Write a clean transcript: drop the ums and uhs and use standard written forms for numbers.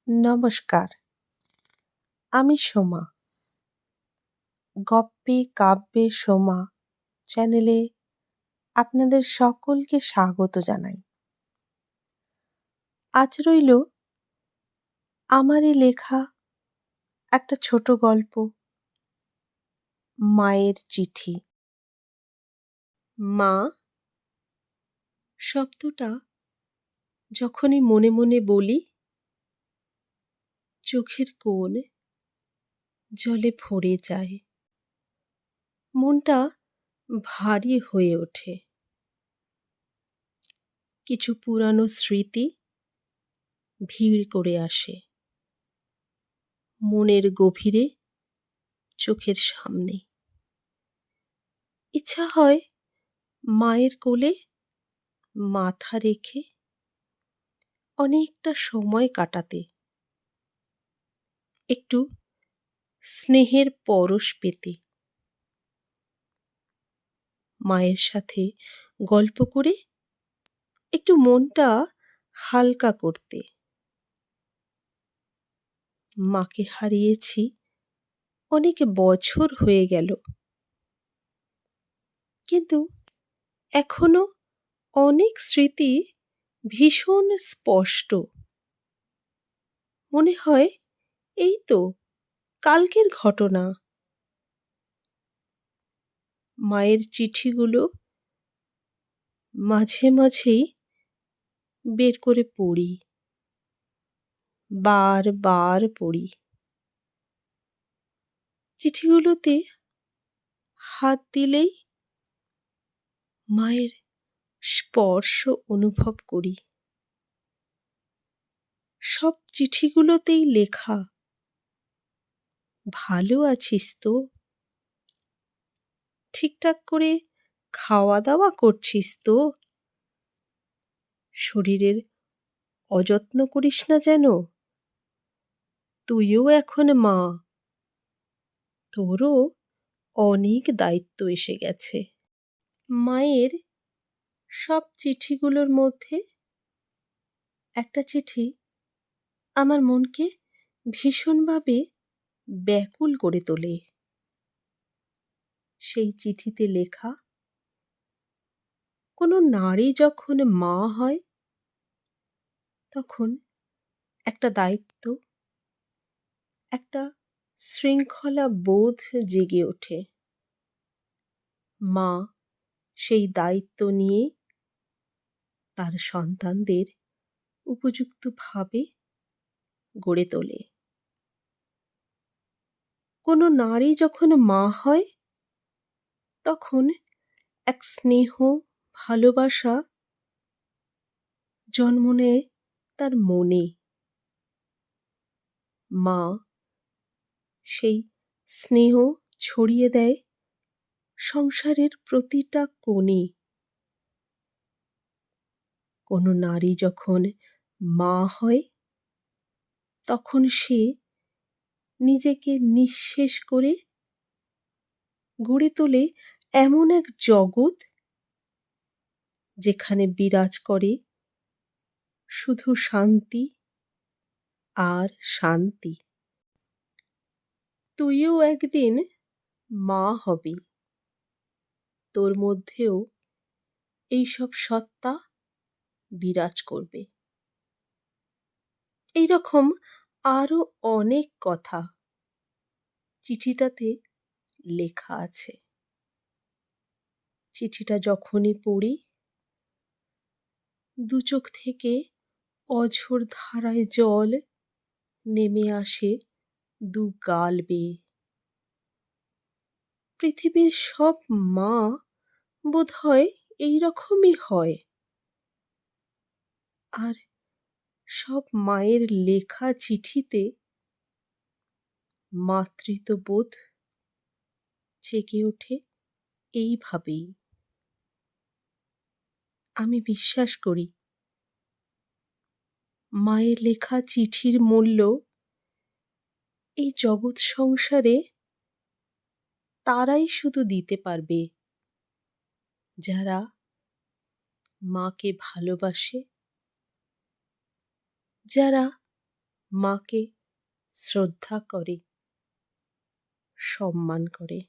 নমস্কার, আমি সোমা। গপ্পে কাব্যে সোমা চ্যানেলে আপনাদের সকলকে স্বাগত জানাই। আজ রইল আমারই লেখা একটা ছোট গল্প, মায়ের চিঠি। মা শব্দটা যখনই মনে মনে বলি, চোখের কোণ জলে ভরে যায়, মনটা ভারী হয়ে ওঠে। কিছু পুরানো স্মৃতি ভিড় করে আসে মনের গভীরে, চোখের সামনে। ইচ্ছা হয় মায়ের কোলে মাথা রেখে অনেকটা সময় কাটাতে, একটু স্নেহের পরশ পেতে, মায়ের সাথে গল্প করে একটু মনটা হালকা করতে। মাকে হারিয়েছি অনেক বছর হয়ে গেল, কিন্তু এখনো অনেক স্মৃতি ভীষণ স্পষ্ট। মনে হয় এই তো কালকের ঘটনা। মায়ের চিঠিগুলো মাঝে মাঝেই বের করে পড়ি, বারবার পড়ি। চিঠিগুলোতে হাত দিলেই মায়ের স্পর্শ অনুভব করি। সব চিঠিগুলোতেই লেখা, ভালো আছিস তো? ঠিকঠাক করে খাওয়া দাওয়া করছিস তো? শরীরের অযত্ন করিস না যেন। তুইও এখন মা, তোরও অনেক দায়িত্ব এসে গেছে। মায়ের সব চিঠিগুলোর মধ্যে একটা চিঠি আমার মনকে ভীষণভাবে ব্যাকুল করে তোলে। সেই চিঠিতে লেখা, কোনো নারী যখন মা হয় তখন একটা দায়িত্ব, একটা শৃঙ্খলা বোধ জেগে ওঠে। মা সেই দায়িত্ব নিয়ে তার সন্তানদের উপযুক্তভাবে গড়ে তোলে। কোনো নারী যখন মা হয় তখন এক স্নেহ, ভালোবাসা জন্ম নেয় তার মনে। মা সেই স্নেহ ছড়িয়ে দেয় সংসারের প্রতিটা কোণে। কোনো নারী যখন মা হয় তখন সে নিজেকে নিঃশেষ করে গড়ে তোলে এমন এক জগৎ যেখানে বিরাজ করে শুধু শান্তি আর শান্তি। তুইও একদিন মা হবি, তোর মধ্যেও এইসব সত্তা বিরাজ করবে। এইরকম আরো অনেক কথা চিঠিটাতে লেখা আছে। চিঠিটা যখনই পড়ি, দু চোখ থেকে অঝোর ধারায় জল নেমে আসে দু গাল বেয়ে। পৃথিবীর সব মা বোধহয় এইরকমই হয়। আর সব মায়ের লেখা চিঠিতে মাতৃত্ববোধ জেগে ওঠে এইভাবেই। আমি বিশ্বাস করি মায়ের লেখা চিঠির মূল্য এই জগৎ সংসারে তারাই শুধু দিতে পারবে যারা মাকে ভালোবাসে, যারা মাকে শ্রদ্ধা করে, সম্মান করে।